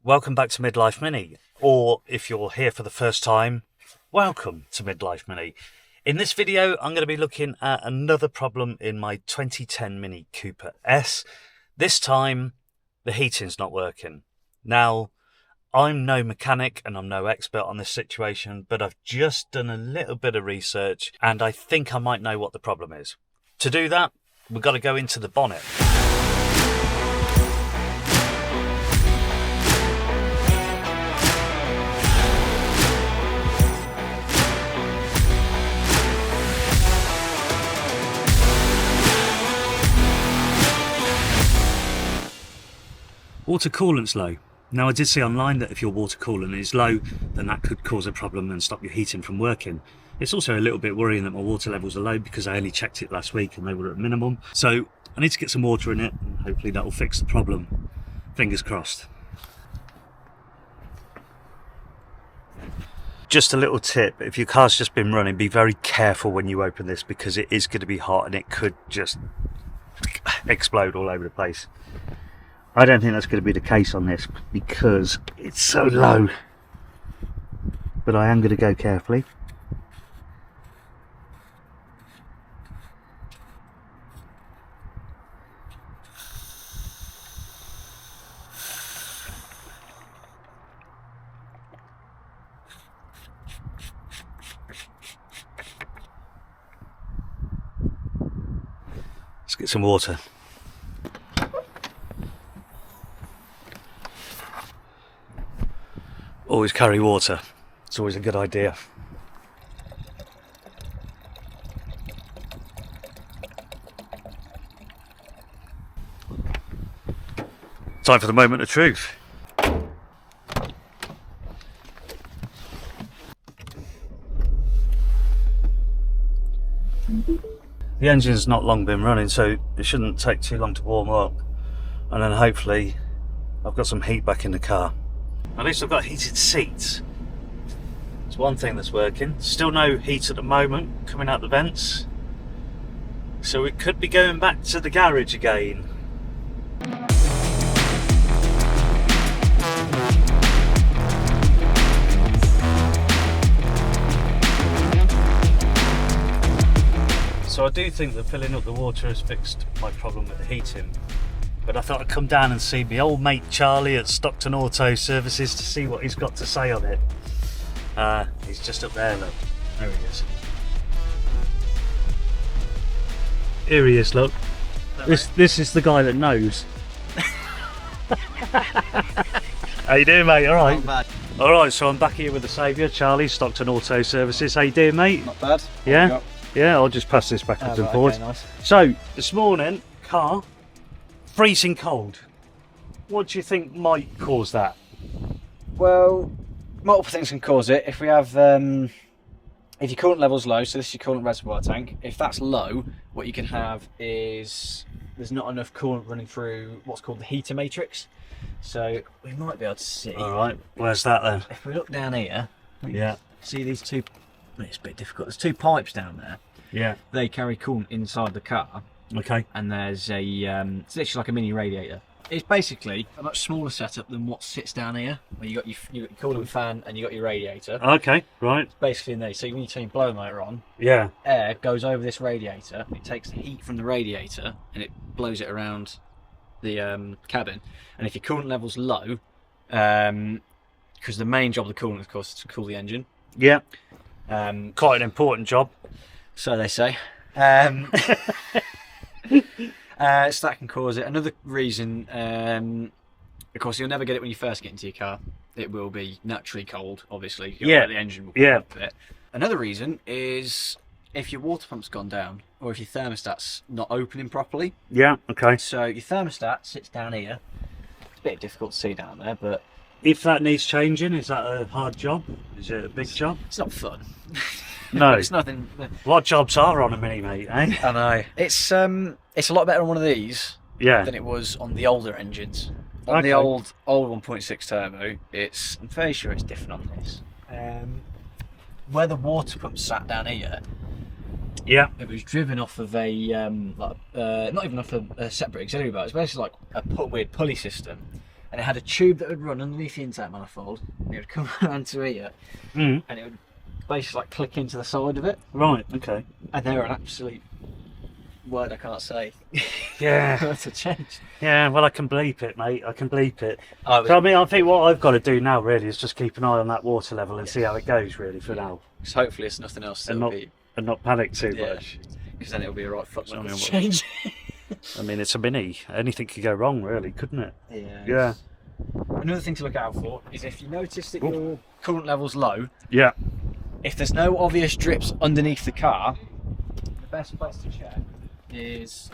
Welcome back to Midlife Mini, or if you're here for the first time, welcome to Midlife Mini. In this video, I'm going to be looking at another problem in my 2010 Mini Cooper S. This time, the heating's not working. Now, I'm no mechanic and I'm no expert on this situation, but I've just done a little bit of research and I think I might know what the problem is. To do that, we've got to go into the bonnet. Water coolant's low. Now, I did see online that if your water coolant is low, then that could cause a problem and stop your heating from working. It's also a little bit worrying that my water levels are low because I only checked it last week and they were at minimum. So I need to get some water in it and hopefully that will fix the problem. Fingers crossed. Just a little tip, if your car's just been running, be very careful when you open this because it is going to be hot and it could just explode all over the place. I don't think that's going to be the case on this because it's so low, but I am going to go carefully. Let's get some water. Always carry water. It's always a good idea. Time for the moment of truth. The engine's not long been running, so it shouldn't take too long to warm up. And then hopefully I've got some heat back in the car. At least I've got heated seats. It's one thing that's working. Still no heat at the moment coming out the vents. So we could be going back to the garage again. So I do think that filling up the water has fixed my problem with the heating. But I thought I'd come down and see my old mate Charlie at Stockton Auto Services to see what he's got to say on it. He's just up there, look. There he is. Here he is, look. This is the guy that knows. How you doing, mate? All right. Not bad. All right, so I'm back here with the saviour, Charlie, Stockton Auto Services. How you doing, mate? Not bad. Yeah? Yeah, I'll just pass this backwards and forwards. Okay, nice. So, this morning, car, freezing cold. What do you think might cause that? Well, multiple things can cause it. If we have, if your coolant level's low, so this is your coolant reservoir tank, if that's low, what you can have is there's not enough coolant running through what's called the heater matrix. So we might be able to see. All right, where's that then? If we look down here, Yeah. see these two, it's a bit difficult, there's two pipes down there. Yeah. They carry coolant inside the car. Okay. And there's a it's literally like a mini radiator. It's basically a much smaller setup than what sits down here, where you got your coolant fan and you got your radiator. Okay, right. It's basically in there. So when you turn your blower motor on, Yeah. air goes over this radiator. It takes the heat from the radiator and it blows it around the cabin. And if your coolant level's low, because the main job of the coolant, of course, is to cool the engine. Yeah. Quite an important job. So they say. So that can cause it. Another reason, of course, you'll never get it when you first get into your car. It will be naturally cold, obviously. Yeah. The engine will Yeah. up a bit. Another reason is if your water pump's gone down or if your thermostat's not opening properly. Yeah, okay. So your thermostat sits down here. It's a bit difficult to see down there, but If that needs changing, is that a hard job? Is it a big job? it's not fun. No. It's nothing. What jobs are on a Mini, mate, eh? I know. It's a lot better on one of these Yeah. than it was on the older engines. On Okay. the old 1.6 turbo, I'm fairly sure it's different on this. Where the water pump sat down here, Yeah. it was driven off of a not even off a separate auxiliary belt. It's basically like a weird pulley system, and it had a tube that would run underneath the intake manifold, and it would come around to here, and it would basically like click into the side of it. Right. Okay. And they're an absolute word I can't say. Yeah. To change. Yeah. Well, I can bleep it, mate. I can bleep it. Oh, So I mean, I think what I've got to do now really is just keep an eye on that water level and see how it goes really for now, so hopefully it's nothing else. and not panic too much. Because then it'll be a right fuck when I mean, it's change. I mean, it's a Mini. Anything could go wrong, really, couldn't it? Yeah. Yeah. Another thing to look out for is if you notice that your coolant level's low, Yeah. if there's no obvious drips underneath the car, the best place to check is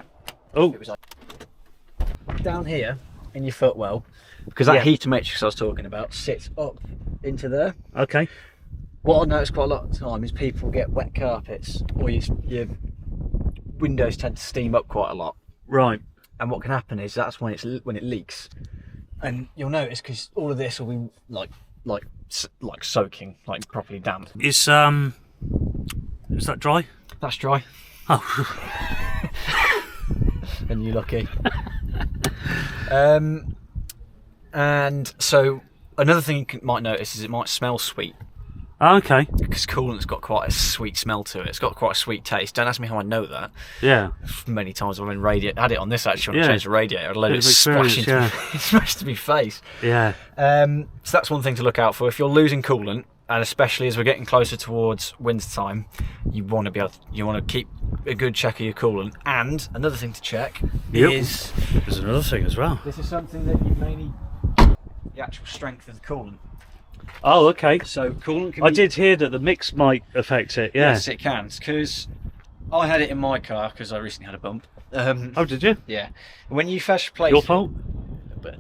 it was like down here in your footwell, because that heater matrix I was talking about sits up into there. Okay. What I notice quite a lot of the time is people get wet carpets, or your windows tend to steam up quite a lot. Right. And what can happen is that's when it leaks, and you'll notice because all of this will be like soaking, like properly damp. Is that dry? That's dry. Oh. And you're lucky. And so another thing you might notice is it might smell sweet. Okay. Because coolant's got quite a sweet smell to it. It's got quite a sweet taste. Don't ask me how I know that. Yeah. Many times I've been had it on this actually when I changed the radiator. I'd let it Experience, splash into my face. Yeah. So that's one thing to look out for. If you're losing coolant, and especially as we're getting closer towards winter time, you want to keep a good check of your coolant. And another thing to check is there's another thing as well. this is something that you may need, the actual strength of the coolant. Oh, okay. So coolant can I did hear that the mix might affect it. Yeah. Yes, it can. Because I had it in my car because I recently had a bump. Oh, did you? Yeah. When you first replace Your fault? But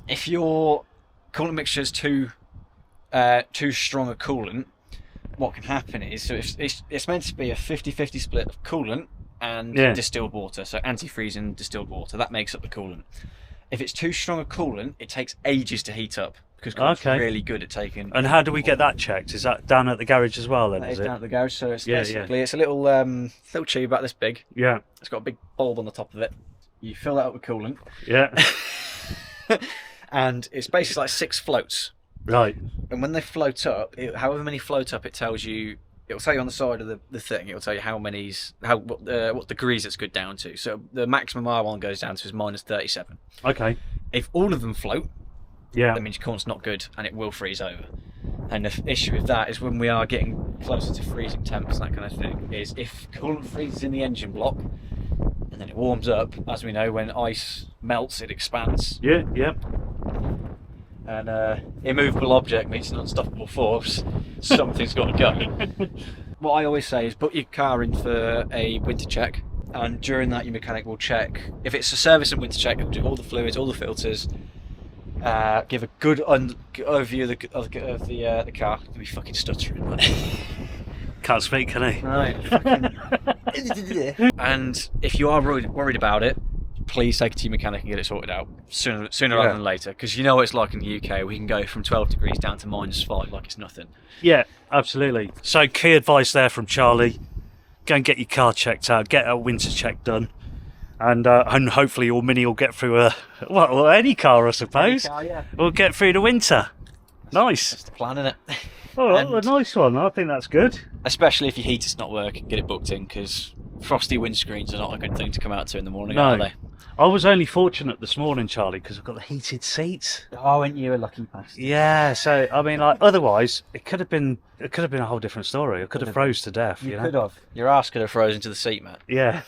if your coolant mixture is too strong a coolant, what can happen is, so it's meant to be a 50-50 split of coolant and distilled water, so antifreeze and distilled water. That makes up the coolant. If it's too strong a coolant, it takes ages to heat up because coolant's really good at taking. And how do we get that checked? Is that down at the garage as well then? That is Is it? down at the garage, so it's Yeah, basically it's a little little tube about this big. Yeah. It's got a big bulb on the top of it. You fill that up with coolant. Yeah. And it's basically like 6 floats. Right. And when they float up, however many float up, it'll tell you on the side of the thing, it'll tell you what degrees it's good down to. So the maximum R1 goes down to is -37. Okay. If all of them float, Yeah. that means your corn's not good and it will freeze over. And the issue with that is when we are getting closer to freezing temps and that kind of thing, is if coolant freezes in the engine block and then it warms up, as we know, when ice melts, it expands. Yeah. Yeah. And immovable object means an unstoppable force. Something's got to go. What I always say is put your car in for a winter check, and during that your mechanic will check. If it's a service and winter check, it'll do all the fluids, all the filters, give a good overview of the car. It'll be fucking stuttering. Can't speak, can I? Right. And if you are worried about it, please take it to your mechanic and get it sorted out sooner rather than later, because you know what it's like in the UK. We can go from 12 degrees down to -5 like it's nothing. Yeah, absolutely. So key advice there from Charlie: go and get your car checked out, get a winter check done, and hopefully your Mini will get through any car, I suppose. Any car, yeah. Will get through the winter. Nice. That's the plan, isn't it? Oh, a nice one. I think that's good. Especially if your heater's not working, get it booked in, because frosty windscreens are not a good thing to come out to in the morning, No. are they? I was only fortunate this morning, Charlie, because I've got the heated seats. Oh, ain't you a lucky bastard? Yeah, so I mean, like, otherwise it could have been a whole different story. I could have froze to death. You know? could have. Your arse could have frozen to the seat, Matt. Yeah.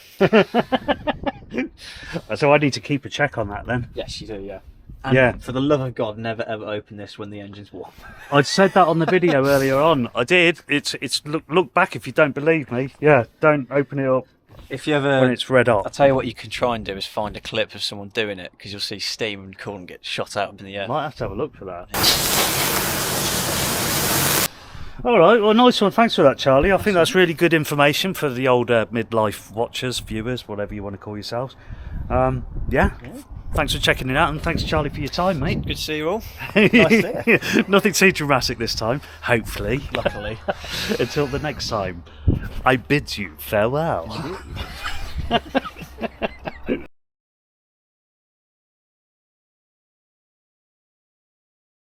So I need to keep a check on that then. Yes, you do, yeah. And for the love of God, never ever open this when the engine's warm. I'd said that on the video earlier on. I did. It's look back if you don't believe me. Yeah, don't open it up If you ever, when it's red hot. I'll tell you what you can try and do is find a clip of someone doing it, because you'll see steam and coolant get shot out up in the air. Might have to have a look for that. All right, well, nice one. Thanks for that, Charlie. I think that's really good information for the old midlife watchers, viewers, whatever you want to call yourselves. Yeah. Thanks for checking it out, and thanks, Charlie, for your time, mate. Good to see you all. Nice to hear. Nothing too dramatic this time, hopefully. Luckily. Until the next time, I bid you farewell.